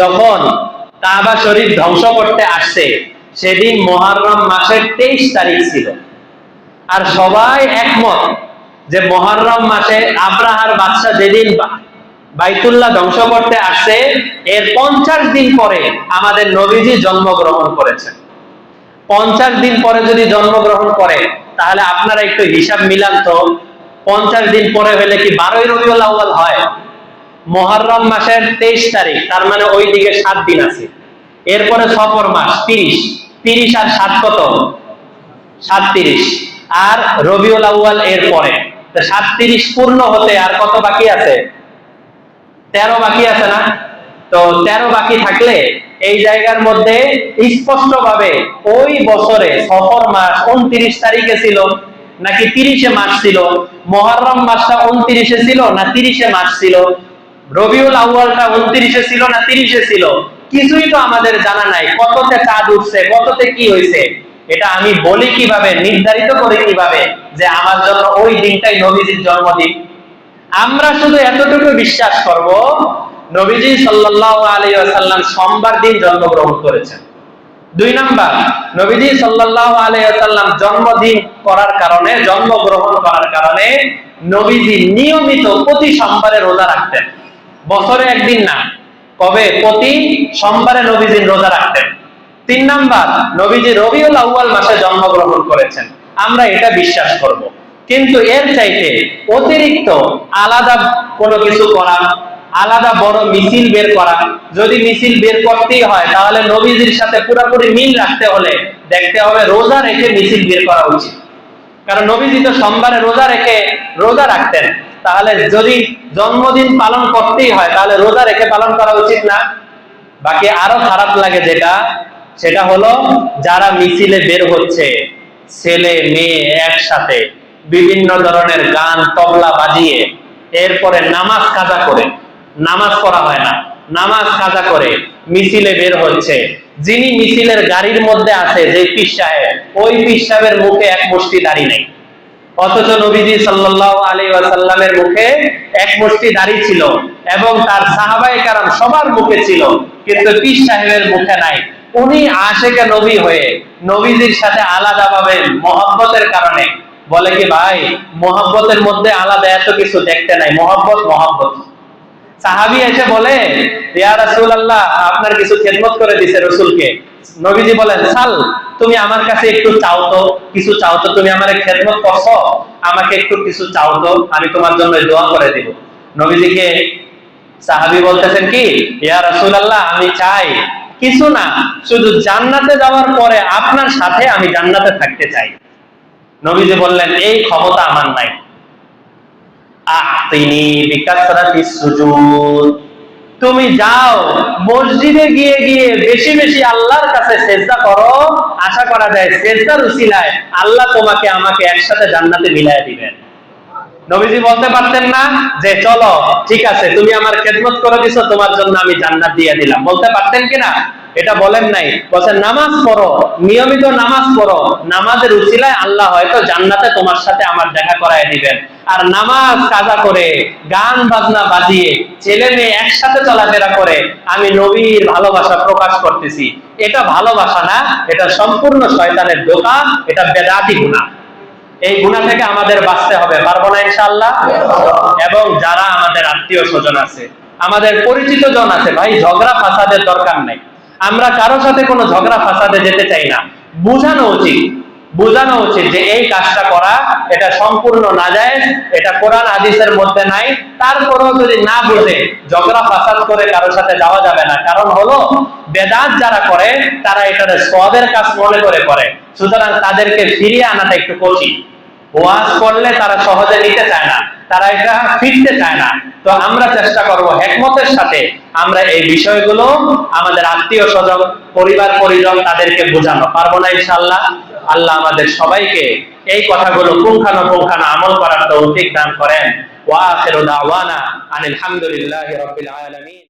যখন কাবা শরীফ ধ্বংস করতে আসছে, সেদিন মুহররম মাসের 23 তারিখ ছিল। আর সবাই একমত যে মুহররম মাসে আব্রাহার বাদশা যেদিন বাইতুল্লাহ ধ্বংস করতে আসছে, এর 50 দিন পরে আমাদের নবীজি জন্মগ্রহণ করেছেন। 50 দিন পরে যদি জন্মগ্রহণ করে, তাহলে আপনারা একটু হিসাব মিলান তো, 50 দিন পরে হলে কি 12ই রবিউল আউয়াল হয়? মুহররম মাসের 23 তারিখ, তার মানে ওই দিকে 7 দিন আছে। এরপরে সফর মাস 30, 30 আর 7 কত? 37। আর রবিউল আউয়াল এর পরে, তো 37 পূর্ণ হতে আর কত বাকি আছে? 13 বাকি আছে না? তো 13 বাকি থাকলে এই জায়গার মধ্যে স্পষ্টভাবে ওই বছরে সফর মাস 29 তারিখে ছিল নাকি 30-এ মাস ছিল, মুহররম মাসটা 29-এ ছিল না 30-এ মাস ছিল, রবিউল আউয়ালটা 29-এ ছিল না 30-এ ছিল, কিছুই তো আমাদের জানা নাই, কততে চাঁদ উঠছে, কততে কি হয়েছে, এটা আমি বলি কিভাবে, নির্ধারিত করি কিভাবে যে আমার জন্য ওই দিনটাই নবীজির জন্মদিন? আমরা শুধু এতটুকু বিশ্বাস করব, নবীজি সাল্লাল্লাহু আলাইহি ওয়াসাল্লাম সোমবার দিন জন্মগ্রহণ করেছেন। 2 নাম্বার, নবীজি সাল্লাল্লাহু আলাইহি ওয়াসাল্লাম জন্মগ্রহণ করার কারণে নবীজি নিয়মিত প্রতি সোমবারে রোজা রাখতেন। বছরে একদিন না, কবে? প্রতি সোমবারে নবীজি রোজা রাখতেন। 3 নাম্বার, নবীজি রবিউল আউয়াল মাসে জন্মগ্রহণ করেছেন। আমরা এটা বিশ্বাস করব। কিন্তু এর চাইতে অতিরিক্ত আলাদা কোনো কিছু করা, আলাদা বড় মিছিল বের করা, যদি মিছিল বের করতেই হয় তাহলে নবীজির সাথে পুরোপুরি মিল রাখতে হলে দেখতে হবে রোজা রেখে মিছিল বের করা উচিত। কারণ নবীজি তো সোমবারে রোজা রেখে রোজা রাখতেন, তাহলে যদি জন্মদিন পালন করতেই হয় তাহলে রোজা রেখে পালন করা উচিত না? বাকি আরো খারাপ লাগে যেটা, সেটা হলো যারা মিছিলে বের হচ্ছে, ছেলে মেয়ে একসাথে বিভিন্ন ধরনের গান তবলা বাজিয়ে, এরপরে নামাজ কাজা করে, নামাজ পড়া হয় না, নামাজ কাজা করে মিছিলে বের হচ্ছে। যিনি মিছিলের গাড়ির মধ্যে আছে, যে পীর সাহেব, ওই পীর সাহেবের মুখে এক মুষ্টি দাড়ি নেই, অথচ নবীজি সাল্লাল্লাহু আলাইহি ওয়াসাল্লামের মুখে এক মুষ্টি দাড়ি ছিল এবং তার সাহাবায়ে কেরাম সবার মুখে ছিল, কিন্তু পীর সাহেবের মুখে নাই। উনি আশিকে নবী হয়ে নবীজির সাথে আলাদাভাবে মহব্বতের কারণে বলে কি, ভাই মহব্বতের মধ্যে আলাদা এত কিছু দেখতে নাই, মহব্বত মহব্বত। সাহাবী এসে বলে, ইয়া রাসূলুল্লাহ, আপনার কিছু খেদমত করে দিয়েছে রাসূলকে। নবীজি বলেন, সাল, তুমি আমার কাছে একটু চাও তো, কিছু চাও তো, তুমি আমারে খেদমত করছো, আমাকে একটু কিছু চাও তো, আমি তোমার জন্য দোয়া করে দিব। নবীজিকে সাহাবী বলতেছেন কি, ইয়া রাসূলুল্লাহ, আমি চাই কিছু না, শুধু জান্নাতে যাওয়ার পরে আপনার সাথে আমি জান্নাতে থাকতে চাই। নবীজি বললেন, এই ক্ষমতা আমার নাই। আতিনি বিকাসরাতিস সুজুদ, তুমি যাও মসজিদে গিয়ে গিয়ে বেশি বেশি আল্লাহর কাছে সেজদা করো, আশা করা যায় সেজদার উসিলায় আল্লাহ তোমাকে আমাকে একসাথে জান্নাতে মিলাইয়া দিবেন। নবীজি বলতে পারতেন না যে চলো ঠিক আছে, তুমি আমার খেদমত করে দিছো, তোমার জন্য আমি জান্নাত দিয়ে দিলাম? বলতে পারতেন কিনা? এটা বলেন নাই। বলছেন নামাজ পড়ো, নিয়মিত নামাজ পড়ো, নামাজের উসিলায় আল্লাহ হয়তো জান্নাতে তোমার সাথে আমার দেখা করায় দিবেন। আর নামাজ কাজা করে, গান বাজনা বাজিয়ে, ছেলে মেয়ে একসাথে চলাফেরা করে আমি নবীর ভালোবাসা প্রকাশ করতেছি, এটা ভালোবাসা না, এটা সম্পূর্ণ শয়তানের ধোঁকা, এটা বেদাতি গুনাহ। এই গুনাহ থেকে আমাদের বাঁচতে হবে, পারবো না ইনশাআল্লাহ? এবং যারা আমাদের আত্মীয় স্বজন আছে, আমাদের পরিচিত জন আছে, ভাই ঝগড়া ফাসাদের দরকার নাই, আমরা কারো সাথে কোনো ঝগড়া ফাসাদে যেতে চাই না। বোঝানো উচিত, বোঝানো উচিত যে এই কাজটা করা এটা সম্পূর্ণ নাজায়েজ, এটা কোরআন হাদিসের মধ্যে নাই। তারপরেও যদি না বুঝে ঝগড়া ফাসাদ করে কারো সাথে যাওয়া যাবে না। কারণ হলো বেদাত যারা করে তারা এটাকে সওয়াবের কাজ মনে করে করে, সুতরাং তাদেরকে ফিরিয়ে আনাটা একটু কঠিন। ওয়াজ করলে তারা সহজে নিতে চায় না, তারা এটা ফিরতে চায় না। তো আমরা চেষ্টা করব হিকমতের সাথে আমরা এই বিষয়গুলো আমাদের আত্মীয় স্বজন, পরিবার পরিজন তাদেরকে বোঝানো, পারবো না ইনশাআল্লাহ? আল্লাহ আমাদের সবাইকে এই কথাগুলো পুঙ্খানুপুঙ্খানু আমল করার তৌফিক দান করেন। ওয়া আখিরু দাওয়ানা আনিল হামদুলিল্লাহি রাব্বিল আলামিন।